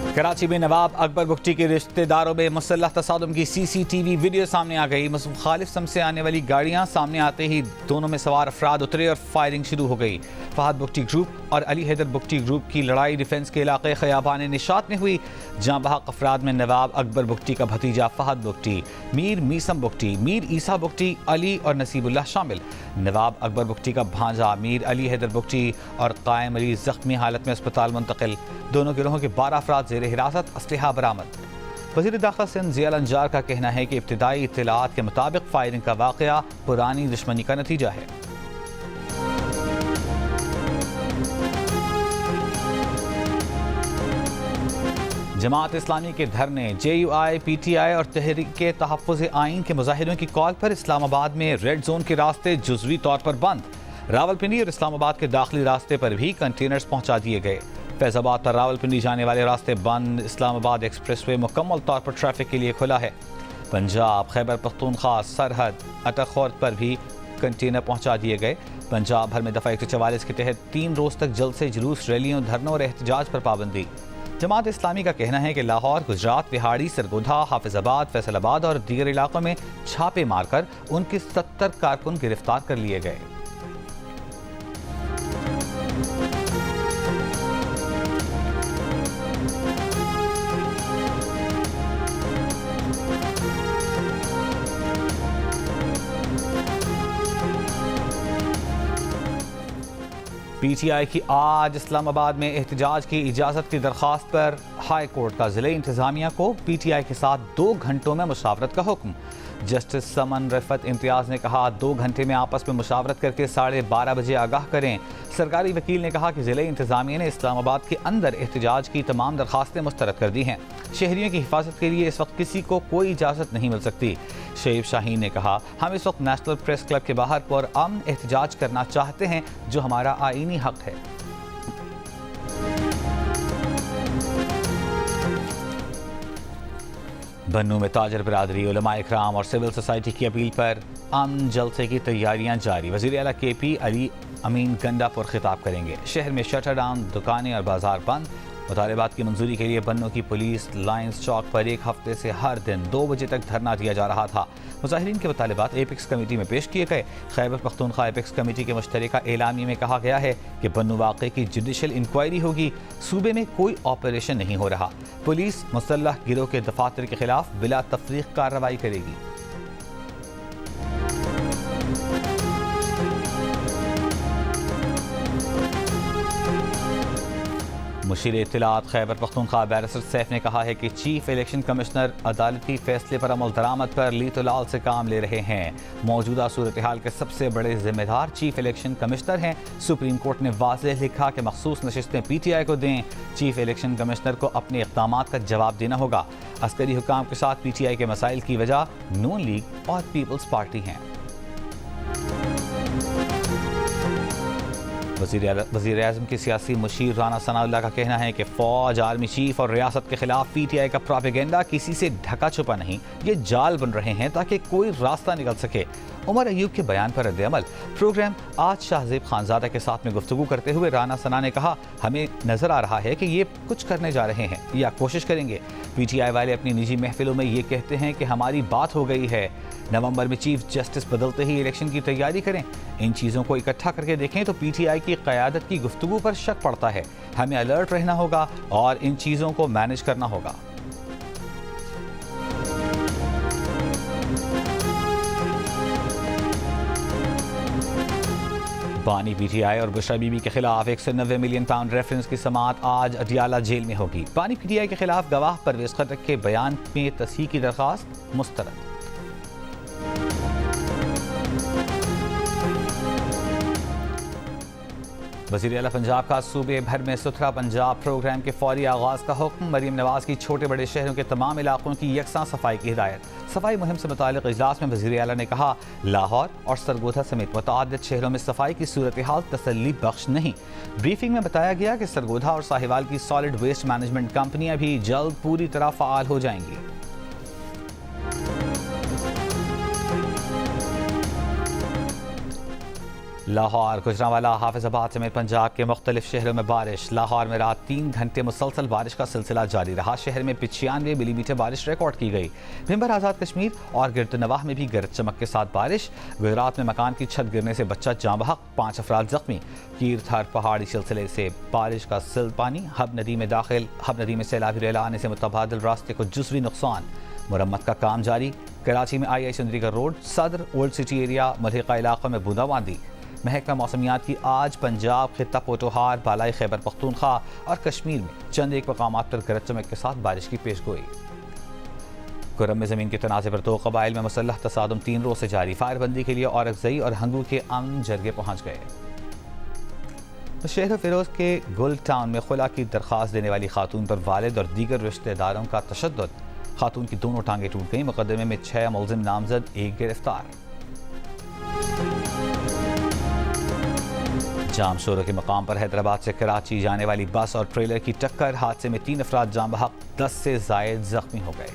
कराची में नवाब अकबर बुगटी के रिश्तेदारों में मुसल्लह तसादुम की सीसीटीवी वीडियो सामने आ गई। मुखालिफ सम से आने वाली गाड़ियां सामने आते ही दोनों में सवार अफराद उतरे और फायरिंग शुरू हो गई। फहद बुगटी ग्रुप और अली हैदर बुगटी ग्रुप की लड़ाई डिफेंस के इलाके खयाबान निशात में हुई, जहां बहक अफराद में नवाब अकबर बुगटी का भतीजा फहद बुगटी, मीर मीसम बुगटी, मीर ईसा बुगटी, अली और नसीबुल्लाह शामिल। नवाब अकबर बुगटी का भांजा मीर अली हैदर बुगटी और कायम अली जख्मी हालत में अस्पताल मुंतकिल। दोनों गिरोहों के 12 अफराद जेर हिरासत, असलहा बरामद। वज़ीर दाखिला सिंध ज़िया अंजार का कहना है कि इब्तिदाई इत्तलात के मुताबिक फायरिंग का वाक़या पुरानी दुश्मनी का नतीजा है। जमात इस्लामी के धरने, JUI, PTI और तहरीक तहफ़्फ़ुज़ आइन के मुजाहिरों की कॉल पर इस्लामाबाद में रेड जोन के रास्ते जुज़वी तौर पर बंद। रावलपिंडी और इस्लामाबाद के दाखिली रास्ते पर भी कंटेनर्स पहुंचा दिए गए। फैज़ाबाद पर रावलपिंडी जाने वाले रास्ते बंद। इस्लामाबाद एक्सप्रेसवे मुकम्मल तौर पर ट्रैफिक के लिए खुला है। पंजाब, खैबर पख्तूनख्वा सरहद अटखौर पर भी कंटेनर पहुंचा दिए गए। पंजाब भर में दफ़ा 144 के तहत 3 रोज़ तक जलसे, जुलूस, रैलियों, धरनों और एहतजाज पर पाबंदी। जमात इस्लामी का कहना है कि लाहौर, गुजरात, बिहाड़ी, सरगोधा, हाफिजाबाद, फैसलाबाद और दीगर इलाकों में छापे मारकर उनके 70 कारकुन गिरफ्तार कर लिए गए। PTI की आज इस्लामाबाद में एहतजाज की इजाज़त की दरख्वास्त पर हाई कोर्ट का ज़िले इंतज़ामिया को PTI के साथ 2 घंटों में मुशावरत का हुक्म। जस्टिस समन रफ़त इम्तियाज़ ने कहा 2 घंटे में आपस में मुशावरत करके 12:30 बजे आगाह करें। सरकारी वकील ने कहा कि ज़िले इंतज़ामिया ने इस्लामाबाद के अंदर एहतजाज की तमाम दरख्वास्तें मुस्तरद कर दी हैं। शहरियों की हिफाजत के लिए इस वक्त किसी को कोई इजाज़त नहीं मिल सकती। शहीब शाहीन ने कहा हम इस वक्त नेशनल प्रेस क्लब के बाहर पर अमन एहतजाज करना चाहते हैं, जो हमारा आईनी हक है। बन्नू में ताजर बिरादरी, उलमा इकराम और सिविल सोसाइटी की अपील पर अमन जलसे की तैयारियां जारी। वज़ीर आला KP अली अमीन गंडापुर खिताब करेंगे। शहर में शटर डाउन, दुकानें और बाजार बंद। मुतालबात की मंजूरी के लिए बन्नू की पुलिस लाइन्स चौक पर 1 हफ्ते से हर दिन 2 बजे तक धरना दिया जा रहा था। मुजाहिरीन के मुतालबात एपेक्स कमेटी में पेश किए गए। खैबर पख्तूनख्वा एपेक्स कमेटी के मुश्तरका एलामी में कहा गया है कि बन्नू वाक़े की जुडिशल इंक्वायरी होगी। सूबे में कोई ऑपरेशन नहीं हो रहा। पुलिस मुसल्लह गिरोह के दफातर के खिलाफ बिला तफरीक कार्रवाई करेगी। मुशीर इत्तलात खैबर पख्तूनख्वा बैरिस्टर सैफ ने कहा है कि चीफ इलेक्शन कमिश्नर अदालती फैसले पर अमल दरामद पर लीतोलाल से काम ले रहे हैं। मौजूदा सूरत हाल के सबसे बड़े जिम्मेदार चीफ इलेक्शन कमिश्नर हैं। सुप्रीम कोर्ट ने वाज़ेह लिखा कि मखसूस नशिस्तें PTI को दें। चीफ इलेक्शन कमिश्नर को अपने इक़दाम का जवाब देना होगा। अस्करी हुकाम के साथ PTI के मसाइल की वजह नून लीग और पीपल्स पार्टी हैं। वज़ीर आज़म के सियासी मुशीर राना सनाउल्लाह का कहना है कि फ़ौज, आर्मी चीफ और रियासत के खिलाफ PTI का प्रोपेगेंडा किसी से ढका छुपा नहीं, ये जाल बन रहे हैं ताकि कोई रास्ता निकल सके। उमर अयूब के बयान पर रद्द-ए-अमल। प्रोग्राम आज शाहज़ेब खानज़ादा के साथ में गुफ्तगू करते हुए राना सना ने कहा हमें नज़र आ रहा है कि ये कुछ करने जा रहे हैं या कोशिश करेंगे। PTI वाले अपनी निजी महफिलों में ये कहते हैं कि हमारी बात हो गई है, नवंबर में चीफ जस्टिस बदलते ही इलेक्शन की तैयारी करें। इन चीज़ों को इकट्ठा करके देखें तो PTI की क़यादत की गुफ्तगू पर शक पड़ता है। हमें अलर्ट रहना होगा और इन चीज़ों को मैनेज करना होगा। बानी PTI और बुशरा बीबी के खिलाफ 190 मिलियन पाउंड रेफरेंस की समाअत आज अडियाला जेल में होगी। बानी PTI के खिलाफ गवाह परवेज़ खटक के बयान में तस्हीह की दरख्वास्त मुस्तरद। वज़ीर आला पंजाब का सूबे भर में सुथरा पंजाब प्रोग्राम के फौरी आगाज़ का हुक्म। मरीम नवाज़ की छोटे बड़े शहरों के तमाम इलाकों की यकसां सफाई की हिदायत। सफाई मुहिम से मुताल्लिक़ इजलास में वज़ीर आला ने कहा लाहौर और सरगोधा समेत मुतअद्दिद शहरों में सफाई की सूरत हाल तसल्ली बख्श नहीं। ब्रीफिंग में बताया गया कि सरगोधा और साहिवाल की सॉलिड वेस्ट मैनेजमेंट कंपनियाँ भी जल्द पूरी तरह फ़आल हो जाएंगी। लाहौर, गुजरांवाला, हाफिजाबाद समेत पंजाब के मुख्तलिफ शहरों में बारिश। लाहौर में रात 3 घंटे मुसलसल बारिश का सिलसिला जारी रहा। शहर में 95 मिलीमीटर बारिश रिकॉर्ड की गई। भिंबर आज़ाद कश्मीर और गिरदनवाह में भी गरज चमक के साथ बारिश। गुजरात में मकान की छत गिरने से बच्चा जाँ बहक, 5 अफराद जख्मी। कीरथर पहाड़ी सिलसिले से बारिश का सिल पानी हब नदी में दाखिल। हब नदी में सैलाबी रेला आने से मुतबादिल रास्ते को जुज़वी नुकसान। मुरम्मत का काम जारी। कराची में आई चंद्रीगढ़ रोड, सदर, ओल्ड सिटी एरिया, मलहिका इलाकों में बूंदाबांदी। महकमा मौसमियात की आज पंजाब, खित्ता पोटोहार, बालाई खैबर पख्तूनख्वा और कश्मीर में चंद एक मकामात पर गरज चमक के साथ बारिश की पेशगोई। कुरम में ज़मीन के तनाज़े पर 2 कबाइल में मुसल्लह तसादुम 3 रोज़ से जारी। फायरबंदी के लिए औरकजई और हंगू के अमन जरगे पहुँच गए। शहर फिरोज के गुल टाउन में खुला की दरख्वास्त देने वाली खातून पर वालिद और दीगर रिश्तेदारों का तशद्दुद। खातून की दोनों टांगें टूट गईं। मुकदमे में 6 मुलजिम नामजद, 1 गिरफ्तार। जाम शोरों के मकाम पर हैदराबाद से कराची जाने वाली बस और ट्रेलर की टक्कर। हादसे में 3 अफराद जाम बहक, 10 से जायद जख्मी हो गए।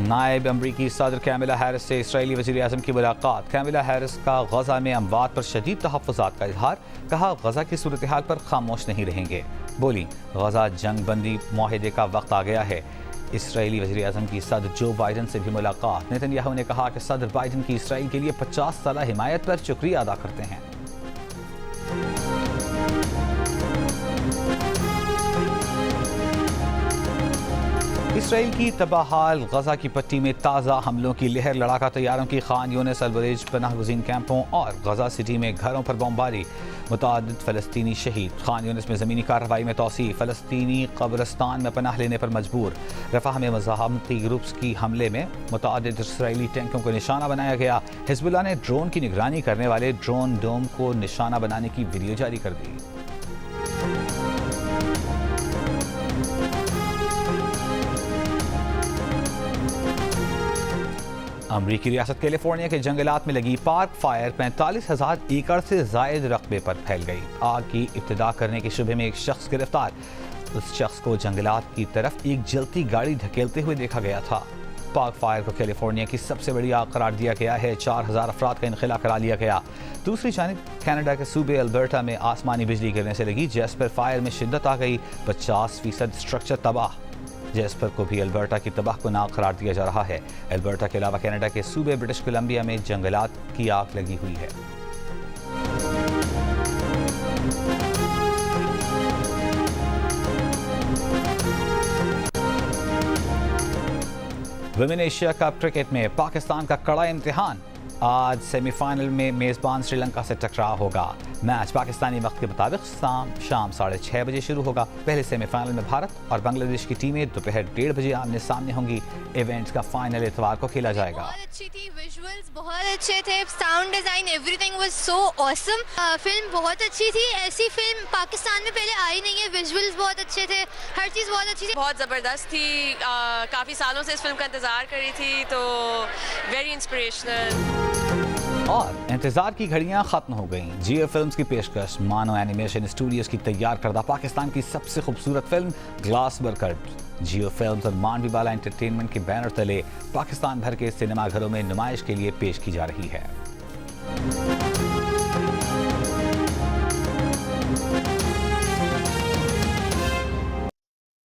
नायब अमरीकी सदर कैमिला हैरिस से इसराइली वज़ीर आज़म की मुलाकात। कैमिला हैरिस का गजा में अमवात पर शदीद तहफ़्फ़ुज़ात का इजहार। कहा, गजा की सूरत हाल पर खामोश नहीं रहेंगे। बोली, गजा जंग बंदी मुआहिदे का वक्त आ गया है। इसराइली वज़ीर आज़म की सदर जो बाइडन से भी मुलाकात। नेतन्याहू ने कहा कि सदर बाइडन की इसराइल के लिए 50 साल हिमायत पर शुक्रिया अदा करते हैं। इसराइल की तबाहाल गजा की पट्टी में ताज़ा हमलों की लहर। लड़ाका तैयारों की खान यूनिस, अल-बुरेज पनाह गुज़ीन कैंपों और गजा सिटी में घरों पर बमबारी। मुतादिद फ़लस्तीनी शहीद। खान यूनिस में ज़मीनी कार्रवाई में तौसी। फ़लस्तीनी कब्रिस्तान में पनाह लेने पर मजबूर। रफ़ाह में मज़ाहमती ग्रुप्स की हमले में मुतादिद इसराइली टैंकों को निशाना बनाया गया। हिज़्बुल्लाह ने ड्रोन की निगरानी करने वाले ड्रोन डोम को निशाना बनाने की वीडियो जारी कर दी। अमरीकी रियासत कैलिफोर्निया के जंगलात में लगी पार्क फायर 45,000 एकड़ से जायद रकबे पर फैल गई। आग की इब्तिदा करने के शुबे में एक शख्स गिरफ्तार। उस शख्स को जंगलात की तरफ एक जलती गाड़ी धकेलते हुए देखा गया था। पार्क फायर को कैलिफोर्निया की सबसे बड़ी आग करार दिया गया है। 4,000 अफराद का इनखला करा लिया गया। दूसरी जानिब कनाडा के सूबे अल्बर्टा में आसमानी बिजली गिरने से लगी जैस्पर फायर में शिद्दत आ गई। 50% स्ट्रक्चर तबाह। जैस्पर को भी अल्बर्टा की तबाह को नाक करार दिया जा रहा है। अल्बर्टा के अलावा कनाडा के सूबे ब्रिटिश कोलंबिया में जंगलात की आग लगी हुई है। वुमेन एशिया कप क्रिकेट में पाकिस्तान का कड़ा इम्तिहान। आज सेमीफाइनल में मेजबान श्रीलंका से टकराव होगा। मैच पाकिस्तानी वक्त के मुताबिक शाम 6:30 बजे शुरू होगा। पहले सेमीफाइनल में भारत और बांग्लादेश की टीमें दोपहर 1:30 बजे आमने सामने होंगी। इवेंट्स का फाइनल इतवार को खेला जाएगा। बहुत अच्छी थी, विजुअल्स बहुत अच्छे थे, sound design everything was so awesome. Film बहुत अच्छी थी। ऐसी फिल्म पाकिस्तान में पहले आई नहीं है। विजुअल्स बहुत अच्छे थे, हर चीज़ बहुत अच्छी थी, बहुत ज़बरदस्त थी। काफ़ी सालों से इस फिल्म का इंतज़ार करी थी, तो वेरी इंस्पिरेशनल। और इंतजार की घड़ियां खत्म हो गईं। जियो फिल्म्स की पेशकश मानो एनिमेशन स्टूडियोज की तैयार करदा पाकिस्तान की सबसे खूबसूरत फिल्म ग्लास बर्कट जियो फिल्म्स और मानवी वाला एंटरटेनमेंट के बैनर तले पाकिस्तान भर के सिनेमाघरों में नुमाइश के लिए पेश की जा रही है।